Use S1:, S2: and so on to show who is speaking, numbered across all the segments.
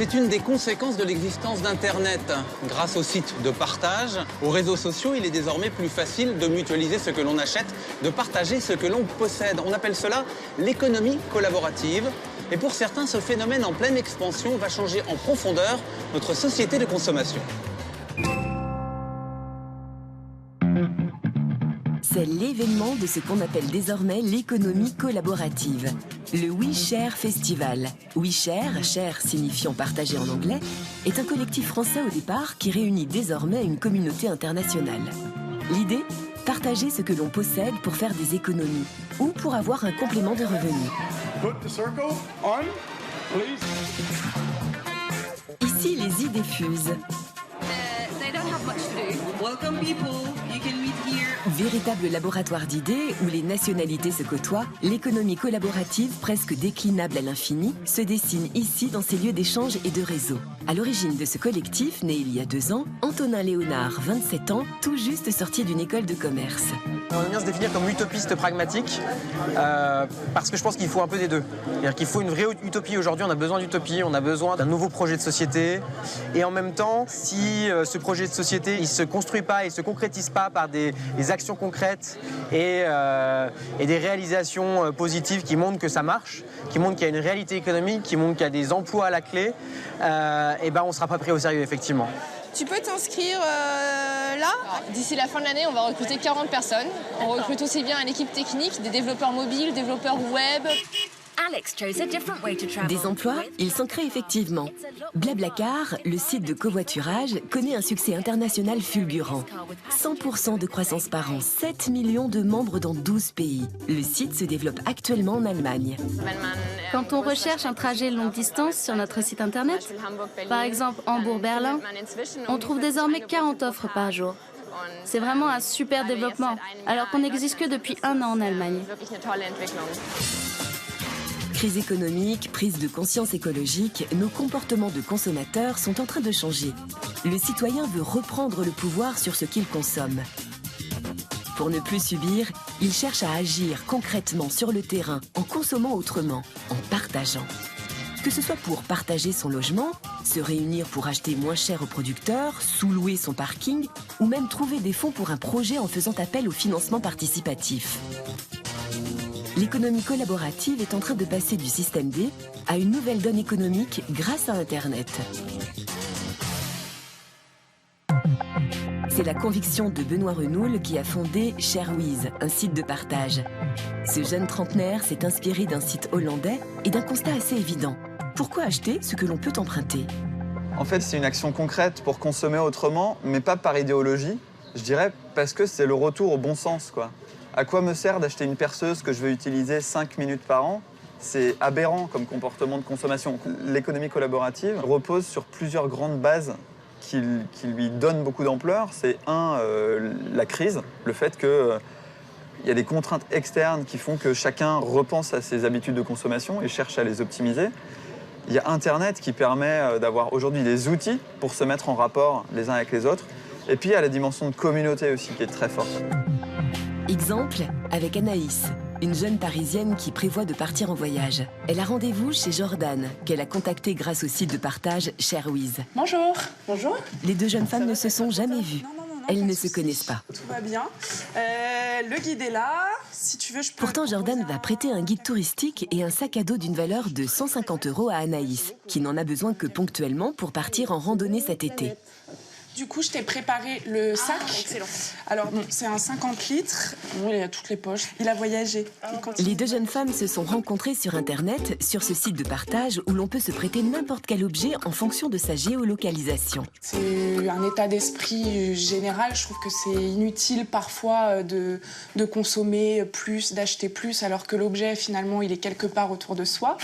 S1: C'est une des conséquences de l'existence d'Internet. Grâce aux sites de partage, aux réseaux sociaux, il est désormais plus facile de mutualiser ce que l'on achète, de partager ce que l'on possède. On appelle cela l'économie collaborative. Et pour certains, ce phénomène en pleine expansion va changer en profondeur notre société de consommation.
S2: C'est l'événement de ce qu'on appelle désormais l'économie collaborative, le WeShare Festival. WeShare, share signifiant partager en anglais, est un collectif français au départ qui réunit désormais une communauté internationale. L'idée ? Partager ce que l'on possède pour faire des économies ou pour avoir un complément de revenus. Ici, les idées fusent. Véritable laboratoire d'idées où les nationalités se côtoient, l'économie collaborative, presque déclinable à l'infini, se dessine ici dans ces lieux d'échange et de réseau. À l'origine de ce collectif, né il y a 2 ans, Antonin Léonard, 27 ans, tout juste sorti d'une école de commerce.
S3: On aime bien se définir comme utopiste pragmatique, parce que je pense qu'il faut un peu des deux. C'est-à-dire qu'il faut une vraie utopie. Aujourd'hui, on a besoin d'utopie, on a besoin d'un nouveau projet de société. Et en même temps, si ce projet de société, il ne se construit pas, il ne se concrétise pas par des actions concrètes et des réalisations positives qui montrent que ça marche, qui montrent qu'il y a une réalité économique, qui montrent qu'il y a des emplois à la clé, et ben on ne sera pas pris au sérieux, effectivement.
S4: Tu peux t'inscrire là. D'ici la fin de l'année, on va recruter 40 personnes. On recrute aussi bien une équipe technique, des développeurs mobiles, développeurs web.
S2: Des emplois, il s'en crée effectivement. Blablacar, le site de covoiturage, connaît un succès international fulgurant. 100% de croissance par an, 7 millions de membres dans 12 pays. Le site se développe actuellement en Allemagne.
S5: Quand on recherche un trajet longue distance sur notre site internet, par exemple Hambourg-Berlin, on trouve désormais 40 offres par jour. C'est vraiment un super développement, alors qu'on n'existe que depuis 1 an en Allemagne.
S2: Crise économique, prise de conscience écologique, nos comportements de consommateurs sont en train de changer. Le citoyen veut reprendre le pouvoir sur ce qu'il consomme. Pour ne plus subir, il cherche à agir concrètement sur le terrain, en consommant autrement, en partageant. Que ce soit pour partager son logement, se réunir pour acheter moins cher aux producteurs, sous-louer son parking, ou même trouver des fonds pour un projet en faisant appel au financement participatif. L'économie collaborative est en train de passer du système D à une nouvelle donne économique grâce à Internet. C'est la conviction de Benoît Renoul qui a fondé ShareWiz, un site de partage. Ce jeune trentenaire s'est inspiré d'un site hollandais et d'un constat assez évident. Pourquoi acheter ce que l'on peut emprunter ?
S6: En fait, c'est une action concrète pour consommer autrement, mais pas par idéologie. Je dirais parce que c'est le retour au bon sens, quoi. À quoi me sert d'acheter une perceuse que je veux utiliser 5 minutes par an ? C'est aberrant comme comportement de consommation. L'économie collaborative repose sur plusieurs grandes bases qui lui donnent beaucoup d'ampleur. C'est la crise, le fait qu'il y a des contraintes externes qui font que chacun repense à ses habitudes de consommation et cherche à les optimiser. Il y a Internet qui permet d'avoir aujourd'hui des outils pour se mettre en rapport les uns avec les autres. Et puis il y a la dimension de communauté aussi qui est très forte.
S2: Exemple avec Anaïs, une jeune Parisienne qui prévoit de partir en voyage. Elle a rendez-vous chez Jordan, qu'elle a contacté grâce au site de partage ShareWiz.
S7: Bonjour. Bonjour.
S2: Les 2 jeunes femmes ne se sont jamais vues. Elles ne se connaissent pas.
S7: Tout va bien. Le guide est là. Si tu veux, je peux...
S2: Pourtant, Jordan va prêter un guide touristique et un sac à dos d'une valeur de 150 € à Anaïs, qui n'en a besoin que ponctuellement pour partir en randonnée cet été.
S7: Du coup, je t'ai préparé le sac.
S4: Excellent.
S7: Alors, bon, c'est un 50 litres. Bon, il a toutes les poches. Il a voyagé.
S2: Les 2 jeunes femmes se sont rencontrées sur Internet, sur ce site de partage où l'on peut se prêter n'importe quel objet en fonction de sa géolocalisation.
S7: C'est un état d'esprit général. Je trouve que c'est inutile parfois de consommer plus, d'acheter plus, alors que l'objet, finalement, il est quelque part autour de soi.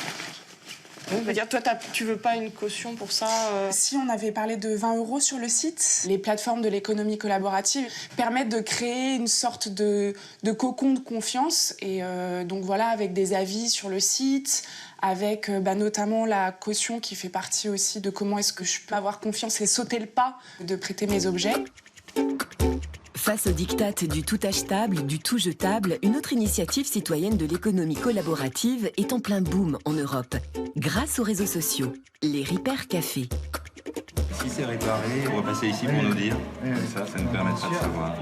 S4: On va dire, toi, tu veux pas une caution pour ça
S7: Si on avait parlé de 20 € sur le site, les plateformes de l'économie collaborative permettent de créer une sorte de cocon de confiance. Et donc voilà, avec des avis sur le site, avec notamment la caution qui fait partie aussi de comment est-ce que je peux avoir confiance et sauter le pas de prêter mes objets.
S2: Face au diktat du tout achetable, du tout jetable, une autre initiative citoyenne de l'économie collaborative est en plein boom en Europe, grâce aux réseaux sociaux, les Repair Café.
S8: Si c'est réparé, on va passer ici pour nous dire. Ça nous permettra de savoir.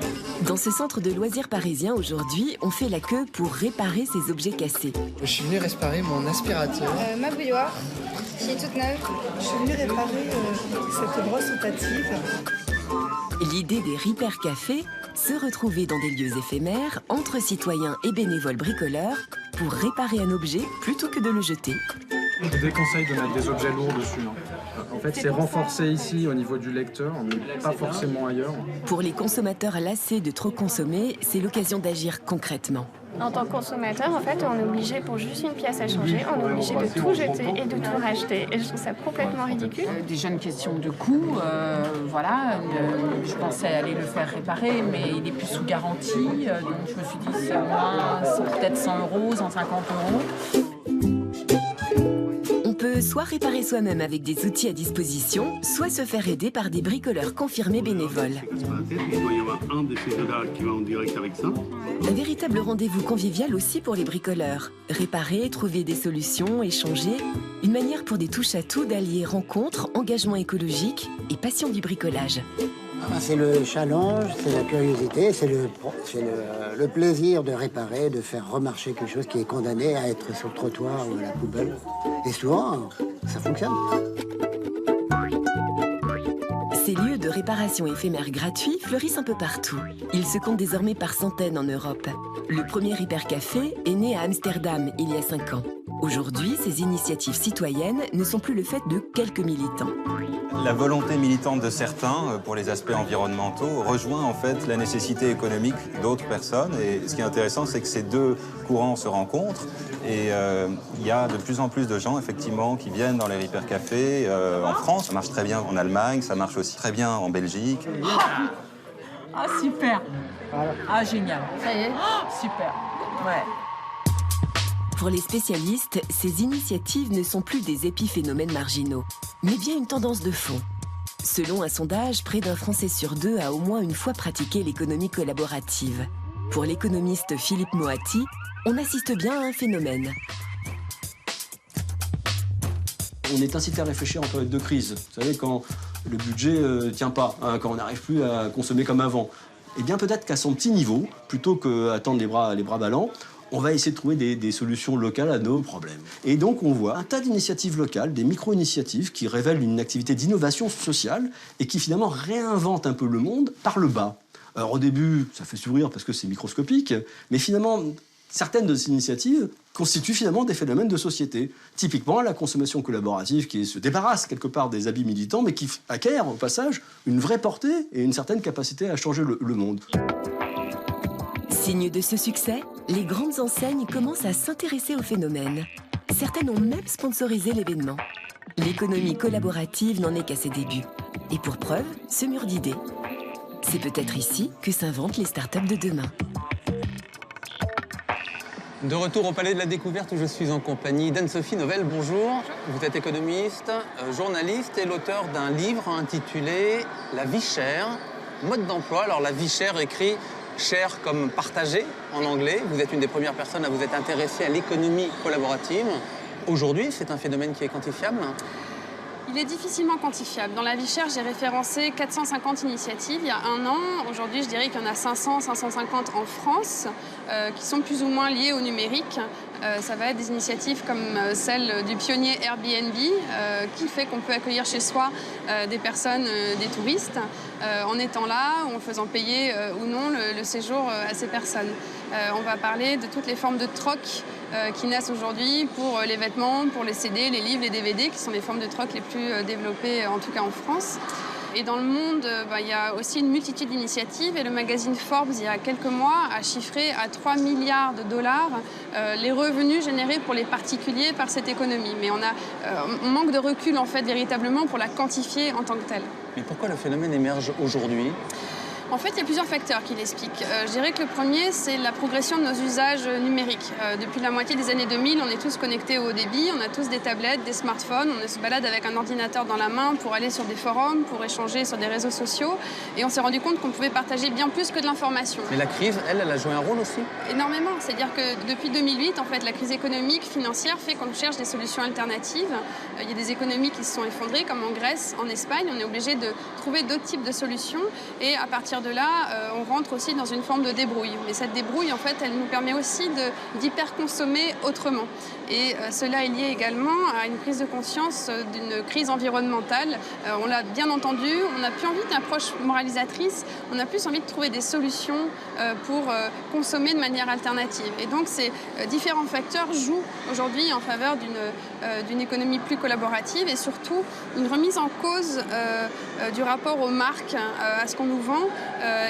S2: Dans ce centre de loisirs parisien, aujourd'hui, on fait la queue pour réparer ces objets cassés.
S9: Je suis venu réparer mon aspirateur.
S10: Ma bouilloire, qui est toute neuve.
S11: Je suis venue réparer cette brosse rotative.
S2: L'idée des Repair Café, se retrouver dans des lieux éphémères, entre citoyens et bénévoles bricoleurs, pour réparer un objet plutôt que de le jeter.
S12: Je déconseille de mettre des objets lourds dessus. En fait, c'est renforcé ici au niveau du lecteur, mais pas forcément ailleurs.
S2: Pour les consommateurs lassés de trop consommer, c'est l'occasion d'agir concrètement.
S13: En tant que consommateur, en fait, on est obligé, pour juste une pièce à changer, on est obligé de tout jeter et de tout racheter. Et je trouve ça complètement ridicule.
S14: Déjà une question de coût, voilà. Je pensais aller le faire réparer, mais il est plus sous garantie. Donc je me suis dit, c'est moins, peut-être 100 €, 150 €.
S2: On peut soit réparer soi-même avec des outils à disposition, soit se faire aider par des bricoleurs confirmés bénévoles.
S15: Il doit y avoir un de ces deux-là qui va en direct avec ça.
S2: Un véritable rendez-vous convivial aussi pour les bricoleurs. Réparer, trouver des solutions, échanger. Une manière pour des touche-à-tout d'allier rencontres, engagement écologique et passion du bricolage.
S16: C'est le challenge, c'est la curiosité, c'est le plaisir de réparer, de faire remarcher quelque chose qui est condamné à être sur le trottoir ou à la poubelle. Et souvent, ça fonctionne.
S2: Ces lieux de réparation éphémères gratuits fleurissent un peu partout. Ils se comptent désormais par centaines en Europe. Le premier Repair Café est né à Amsterdam il y a 5 ans. Aujourd'hui, ces initiatives citoyennes ne sont plus le fait de quelques militants.
S8: La volonté militante de certains pour les aspects environnementaux rejoint en fait la nécessité économique d'autres personnes. Et ce qui est intéressant, c'est que ces deux courants se rencontrent. Et il y a de plus en plus de gens, effectivement, qui viennent dans les Repair Cafés en France. Ça marche très bien en Allemagne, ça marche aussi très bien en Belgique.
S14: Ah, super. Ah, génial.
S4: Ça y est.
S14: Super. Ouais.
S2: Pour les spécialistes, ces initiatives ne sont plus des épiphénomènes marginaux, mais bien une tendance de fond. Selon un sondage, près d'un Français sur 2 a au moins une fois pratiqué l'économie collaborative. Pour l'économiste Philippe Moati, on assiste bien à un phénomène.
S17: On est incité à réfléchir en période de crise. Vous savez, quand le budget ne tient pas, hein, quand on n'arrive plus à consommer comme avant. Eh bien, peut-être qu'à son petit niveau, plutôt qu'attendre les bras ballants, on va essayer de trouver des solutions locales à nos problèmes. Et donc, on voit un tas d'initiatives locales, des micro-initiatives qui révèlent une activité d'innovation sociale et qui, finalement, réinventent un peu le monde par le bas. Alors, au début, ça fait sourire parce que c'est microscopique, mais finalement, certaines de ces initiatives constituent finalement des phénomènes de société. Typiquement, la consommation collaborative qui se débarrasse quelque part des habits militants, mais qui acquiert, au passage, une vraie portée et une certaine capacité à changer le monde.
S2: Signe de ce succès, les grandes enseignes commencent à s'intéresser au phénomène. Certaines ont même sponsorisé l'événement. L'économie collaborative n'en est qu'à ses débuts. Et pour preuve, ce mur d'idées. C'est peut-être ici que s'inventent les startups de demain.
S1: De retour au Palais de la Découverte où je suis en compagnie d'Anne-Sophie Novelle. Bonjour. Vous êtes économiste, journaliste et l'auteur d'un livre intitulé « La vie chère, mode d'emploi ». Alors la vie chère écrit cher comme partagé en anglais. Vous êtes une des premières personnes à vous être intéressée à l'économie collaborative. Aujourd'hui, c'est un phénomène qui est quantifiable?
S18: Il est difficilement quantifiable. Dans la vie chère, j'ai référencé 450 initiatives il y a 1 an. Aujourd'hui, je dirais qu'il y en a 500, 550 en France qui sont plus ou moins liées au numérique. Ça va être des initiatives comme celle du pionnier Airbnb qui fait qu'on peut accueillir chez soi des personnes, des touristes, en étant là, ou en faisant payer ou non le séjour à ces personnes. On va parler de toutes les formes de troc qui naissent aujourd'hui pour les vêtements, pour les CD, les livres, les DVD, qui sont les formes de troc les plus développées, en tout cas en France. Et dans le monde, il y a aussi une multitude d'initiatives. Et le magazine Forbes, il y a quelques mois, a chiffré à 3 milliards de dollars les revenus générés pour les particuliers par cette économie. Mais on manque de recul, en fait, véritablement, pour la quantifier en tant que telle.
S1: Mais pourquoi le phénomène émerge aujourd'hui ?
S18: En fait, il y a plusieurs facteurs qui l'expliquent. Je dirais que le premier, c'est la progression de nos usages numériques. Depuis la moitié des années 2000, on est tous connectés au haut débit, on a tous des tablettes, des smartphones, on se balade avec un ordinateur dans la main pour aller sur des forums, pour échanger sur des réseaux sociaux. Et on s'est rendu compte qu'on pouvait partager bien plus que de l'information.
S1: Mais la crise, elle a joué un rôle aussi?
S18: Énormément. C'est-à-dire que depuis 2008, en fait, la crise économique, financière fait qu'on cherche des solutions alternatives. Il y a des économies qui se sont effondrées, comme en Grèce, en Espagne. On est obligé de trouver d'autres types de solutions. Et à partir de là, on rentre aussi dans une forme de débrouille. Mais cette débrouille, en fait, elle nous permet aussi d'hyper-consommer autrement. Et cela est lié également à une prise de conscience d'une crise environnementale. On l'a bien entendu, on n'a plus envie d'une approche moralisatrice, on a plus envie de trouver des solutions pour consommer de manière alternative. Et donc ces différents facteurs jouent aujourd'hui en faveur d'une économie plus collaborative et surtout une remise en cause du rapport aux marques, à ce qu'on nous vend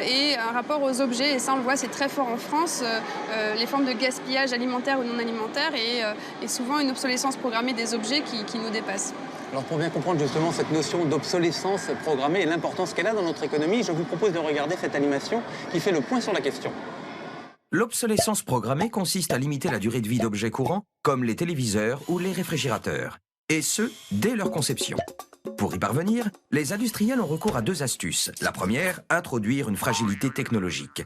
S18: et un rapport aux objets. Et ça, on le voit, c'est très fort en France, les formes de gaspillage alimentaire ou non alimentaire et souvent une obsolescence programmée des objets qui nous dépasse.
S1: Alors pour bien comprendre justement cette notion d'obsolescence programmée et l'importance qu'elle a dans notre économie, je vous propose de regarder cette animation qui fait le point sur la question.
S19: L'obsolescence programmée consiste à limiter la durée de vie d'objets courants comme les téléviseurs ou les réfrigérateurs, et ce, dès leur conception. Pour y parvenir, les industriels ont recours à 2 astuces. La première, introduire une fragilité technologique.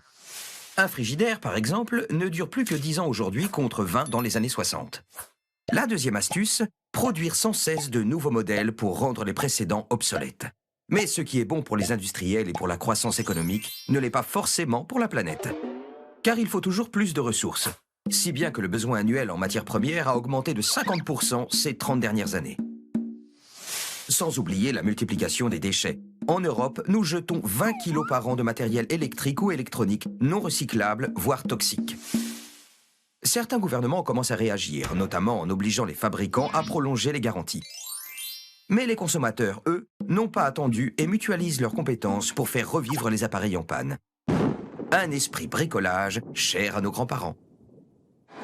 S19: Un frigidaire, par exemple, ne dure plus que 10 ans aujourd'hui contre 20 dans les années 60. La deuxième astuce, produire sans cesse de nouveaux modèles pour rendre les précédents obsolètes. Mais ce qui est bon pour les industriels et pour la croissance économique ne l'est pas forcément pour la planète. Car il faut toujours plus de ressources, si bien que le besoin annuel en matières premières a augmenté de 50% ces 30 dernières années. Sans oublier la multiplication des déchets. En Europe, nous jetons 20 kilos par an de matériel électrique ou électronique non recyclable, voire toxique. Certains gouvernements commencent à réagir, notamment en obligeant les fabricants à prolonger les garanties. Mais les consommateurs, eux, n'ont pas attendu et mutualisent leurs compétences pour faire revivre les appareils en panne. Un esprit bricolage cher à nos grands-parents.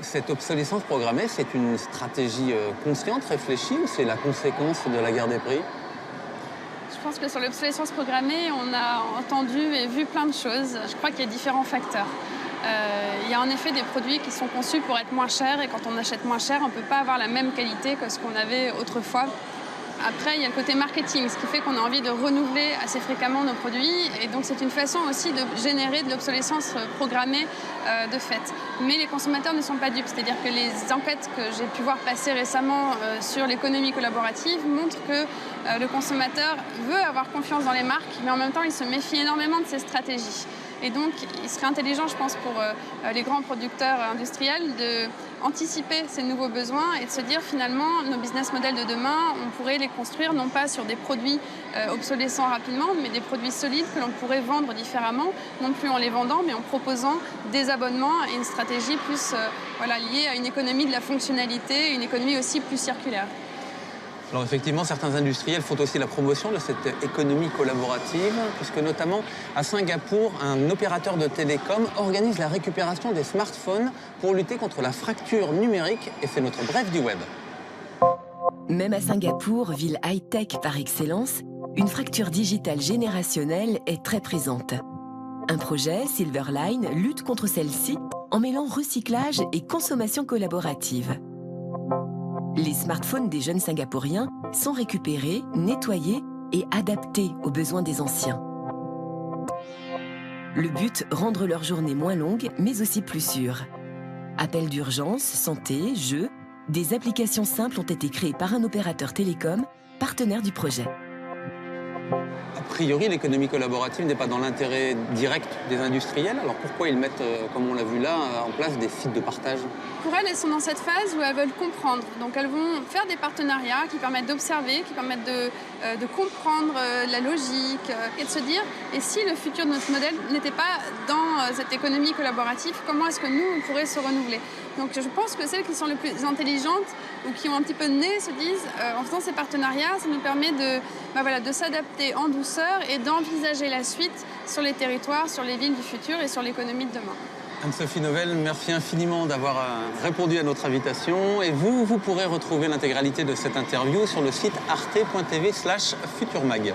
S1: Cette obsolescence programmée, c'est une stratégie consciente, réfléchie, ou c'est la conséquence de la guerre des prix?
S18: Je pense que sur l'obsolescence programmée, on a entendu et vu plein de choses. Je crois qu'il y a différents facteurs. Il y a en effet des produits qui sont conçus pour être moins chers et quand on achète moins cher, on ne peut pas avoir la même qualité que ce qu'on avait autrefois. Après, il y a le côté marketing, ce qui fait qu'on a envie de renouveler assez fréquemment nos produits. Et donc, c'est une façon aussi de générer de l'obsolescence programmée de fait. Mais les consommateurs ne sont pas dupes. C'est-à-dire que les enquêtes que j'ai pu voir passer récemment sur l'économie collaborative montrent que le consommateur veut avoir confiance dans les marques, mais en même temps, il se méfie énormément de ces stratégies. Et donc, il serait intelligent, je pense, pour les grands producteurs industriels d'anticiper ces nouveaux besoins et de se dire, finalement, nos business models de demain, on pourrait les construire non pas sur des produits obsolescents rapidement, mais des produits solides que l'on pourrait vendre différemment, non plus en les vendant, mais en proposant des abonnements et une stratégie plus liée à une économie de la fonctionnalité, une économie aussi plus circulaire.
S1: Alors effectivement, certains industriels font aussi la promotion de cette économie collaborative, puisque notamment à Singapour, un opérateur de télécom organise la récupération des smartphones pour lutter contre la fracture numérique, et c'est notre bref du web.
S2: Même à Singapour, ville high-tech par excellence, une fracture digitale générationnelle est très présente. Un projet, Silverline, lutte contre celle-ci en mêlant recyclage et consommation collaborative. Les smartphones des jeunes Singapouriens sont récupérés, nettoyés et adaptés aux besoins des anciens. Le but, rendre leur journée moins longue, mais aussi plus sûre. Appels d'urgence, santé, jeux, des applications simples ont été créées par un opérateur télécom, partenaire du projet.
S1: A priori, l'économie collaborative n'est pas dans l'intérêt direct des industriels. Alors pourquoi ils mettent, comme on l'a vu là, en place des sites de partage?
S18: Pour elles sont dans cette phase où elles veulent comprendre. Donc elles vont faire des partenariats qui permettent d'observer, qui permettent de comprendre la logique et de se dire, et si le futur de notre modèle n'était pas dans cette économie collaborative, comment est-ce que nous, on pourrait se renouveler? Donc je pense que celles qui sont les plus intelligentes ou qui ont un petit peu de nez se disent, en faisant ces partenariats, ça nous permet de s'adapter en douceur et d'envisager la suite sur les territoires, sur les villes du futur et sur l'économie de demain.
S1: Anne-Sophie Novelle, merci infiniment d'avoir répondu à notre invitation. Et vous pourrez retrouver l'intégralité de cette interview sur le site arte.tv/futurmag.